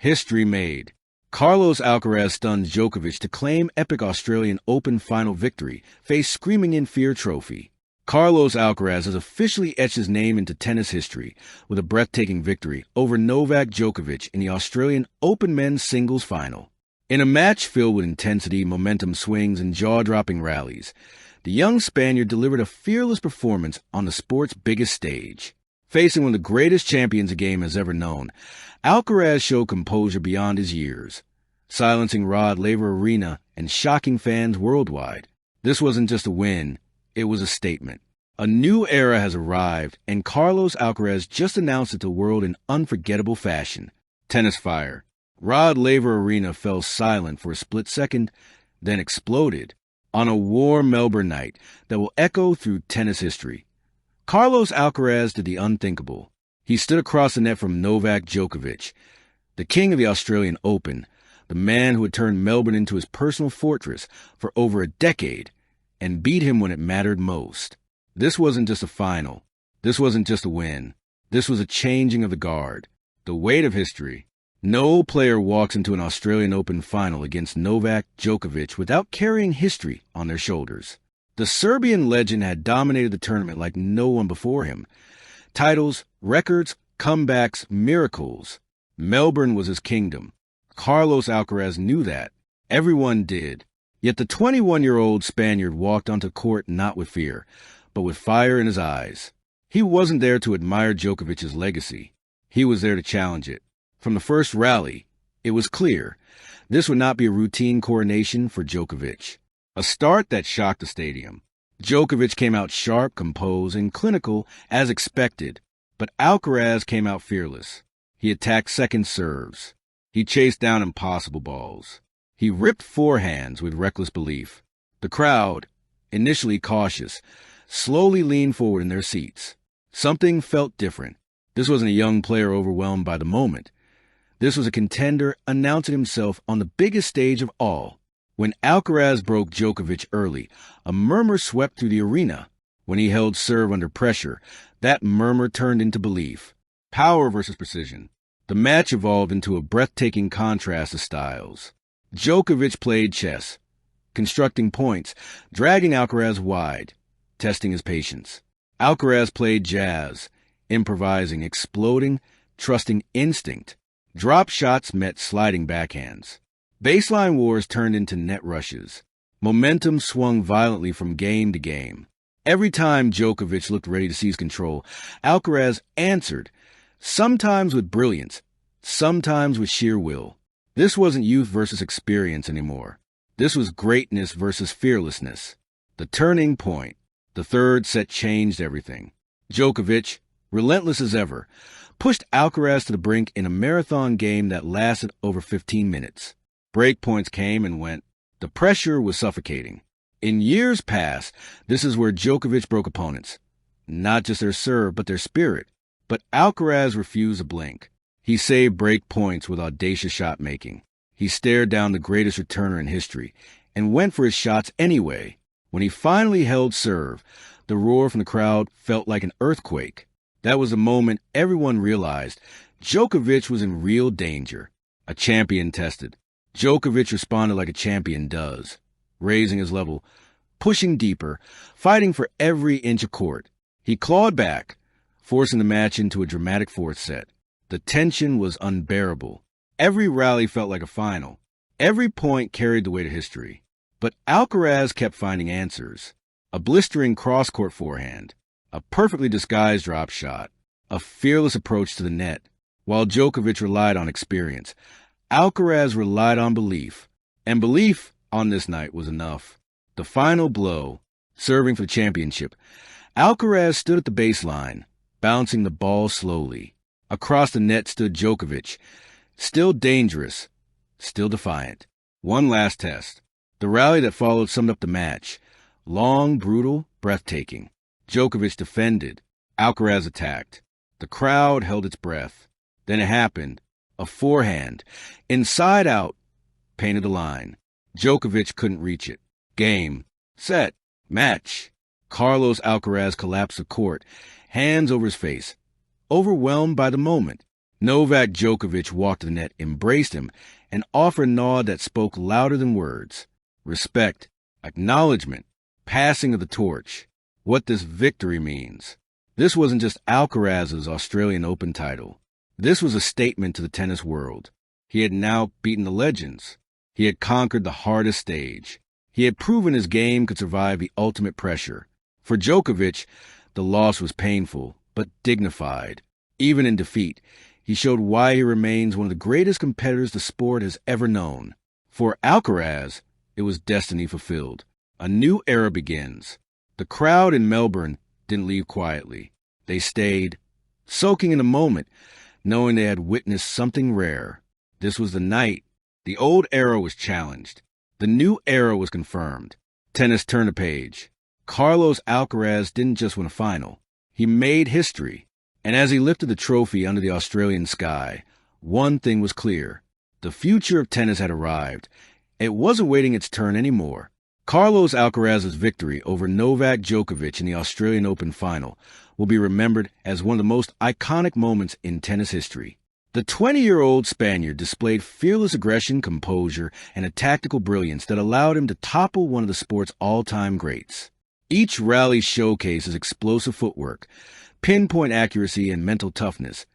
History made. Carlos Alcaraz stuns Djokovic to claim epic Australian Open final victory, face screaming in fear trophy. Carlos Alcaraz has officially etched his name into tennis history with a breathtaking victory over Novak Djokovic in the Australian Open men's singles final. In a match filled with intensity, momentum swings, and jaw-dropping rallies, the young Spaniard delivered a fearless performance on the sport's biggest stage. Facing one of the greatest champions the game has ever known, Alcaraz showed composure beyond his years, silencing Rod Laver Arena and shocking fans worldwide. This wasn't just a win, it was a statement. A new era has arrived, and Carlos Alcaraz just announced it to the world in unforgettable fashion. Tennis fire. Rod Laver Arena fell silent for a split second, then exploded on a warm Melbourne night that will echo through tennis history. Carlos Alcaraz did the unthinkable. He stood across the net from Novak Djokovic, the king of the Australian Open, the man who had turned Melbourne into his personal fortress for over a decade, and beat him when it mattered most. This wasn't just a final. This wasn't just a win. This was a changing of the guard. The weight of history. No player walks into an Australian Open final against Novak Djokovic without carrying history on their shoulders. The Serbian legend had dominated the tournament like no one before him. Titles, records, comebacks, miracles. Melbourne was his kingdom. Carlos Alcaraz knew that. Everyone did. Yet the 21-year-old Spaniard walked onto court not with fear, but with fire in his eyes. He wasn't there to admire Djokovic's legacy. He was there to challenge it. From the first rally, it was clear this would not be a routine coronation for Djokovic. A start that shocked the stadium. Djokovic came out sharp, composed, and clinical as expected, but Alcaraz came out fearless. He attacked second serves. He chased down impossible balls. He ripped forehands with reckless belief. The crowd, initially cautious, slowly leaned forward in their seats. Something felt different. This wasn't a young player overwhelmed by the moment. This was a contender announcing himself on the biggest stage of all. When Alcaraz broke Djokovic early, a murmur swept through the arena. When he held serve under pressure, that murmur turned into belief. Power versus precision. The match evolved into a breathtaking contrast of styles. Djokovic played chess, constructing points, dragging Alcaraz wide, testing his patience. Alcaraz played jazz, improvising, exploding, trusting instinct. Drop shots met sliding backhands. Baseline wars turned into net rushes. Momentum swung violently from game to game. Every time Djokovic looked ready to seize control, Alcaraz answered, sometimes with brilliance, sometimes with sheer will. This wasn't youth versus experience anymore. This was greatness versus fearlessness. The turning point. The third set changed everything. Djokovic, relentless as ever, pushed Alcaraz to the brink in a marathon game that lasted over 15 minutes. Break points came and went. The pressure was suffocating. In years past, this is where Djokovic broke opponents. Not just their serve, but their spirit. But Alcaraz refused to blink. He saved break points with audacious shot-making. He stared down the greatest returner in history and went for his shots anyway. When he finally held serve, the roar from the crowd felt like an earthquake. That was the moment everyone realized Djokovic was in real danger. A champion tested. Djokovic responded like a champion does, raising his level, pushing deeper, fighting for every inch of court. He clawed back, forcing the match into a dramatic fourth set. The tension was unbearable. Every rally felt like a final. Every point carried the weight of history. But Alcaraz kept finding answers. A blistering cross-court forehand, a perfectly disguised drop shot, a fearless approach to the net. While Djokovic relied on experience, Alcaraz relied on belief. And belief on this night was enough. The final blow, serving for the championship, Alcaraz stood at the baseline, bouncing the ball slowly. Across the net stood Djokovic, still dangerous, still defiant. One last test. The rally that followed summed up the match. Long, brutal, breathtaking. Djokovic defended. Alcaraz attacked. The crowd held its breath. Then it happened. A forehand, inside out, painted a line. Djokovic couldn't reach it. Game. Set. Match. Carlos Alcaraz collapsed the court, hands over his face, overwhelmed by the moment. Novak Djokovic walked to the net, embraced him, and offered a nod that spoke louder than words. Respect, acknowledgement, passing of the torch. What this victory means. This wasn't just Alcaraz's Australian Open title. This was a statement to the tennis world. He had now beaten the legends. He had conquered the hardest stage. He had proven his game could survive the ultimate pressure. For Djokovic, the loss was painful, but dignified. Even in defeat, he showed why he remains one of the greatest competitors the sport has ever known. For Alcaraz, it was destiny fulfilled. A new era begins. The crowd in Melbourne didn't leave quietly. They stayed, soaking in the moment, knowing they had witnessed something rare. This was the night. The old era was challenged. The new era was confirmed. Tennis turned a page. Carlos Alcaraz didn't just win a final. He made history. And as he lifted the trophy under the Australian sky, one thing was clear. The future of tennis had arrived. It wasn't waiting its turn anymore. Carlos Alcaraz's victory over Novak Djokovic in the Australian Open final will be remembered as one of the most iconic moments in tennis history. The 20-year-old Spaniard displayed fearless aggression, composure, and a tactical brilliance that allowed him to topple one of the sport's all-time greats. Each rally showcased his explosive footwork, pinpoint accuracy, and mental toughness,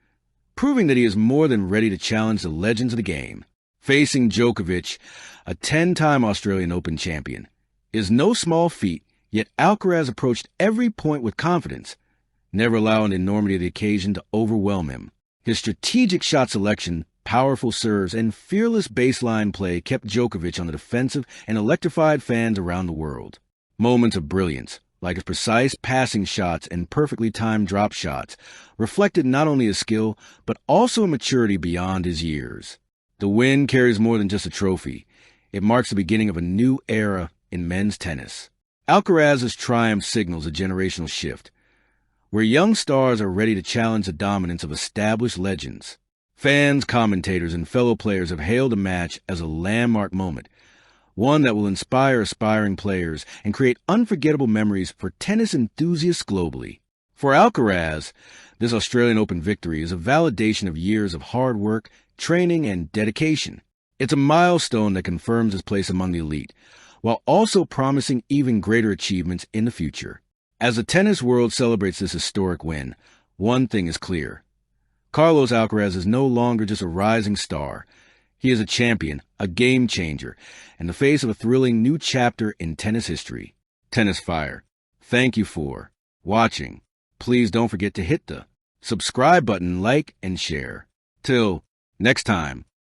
proving that he is more than ready to challenge the legends of the game. Facing Djokovic, a 10-time Australian Open champion, is no small feat, yet Alcaraz approached every point with confidence, never allowing the enormity of the occasion to overwhelm him. His strategic shot selection, powerful serves, and fearless baseline play kept Djokovic on the defensive and electrified fans around the world. Moments of brilliance, like his precise passing shots and perfectly timed drop shots, reflected not only his skill, but also a maturity beyond his years. The win carries more than just a trophy. It marks the beginning of a new era in men's tennis. Alcaraz's triumph signals a generational shift, where young stars are ready to challenge the dominance of established legends. Fans, commentators, and fellow players have hailed the match as a landmark moment, one that will inspire aspiring players and create unforgettable memories for tennis enthusiasts globally. For Alcaraz, this Australian Open victory is a validation of years of hard work, training, and dedication. It's a milestone that confirms his place among the elite, while also promising even greater achievements in the future. As the tennis world celebrates this historic win, one thing is clear. Carlos Alcaraz is no longer just a rising star. He is a champion, a game changer, and the face of a thrilling new chapter in tennis history. Tennis Fire, thank you for watching. Please don't forget to hit the subscribe button, like, and share. Till next time.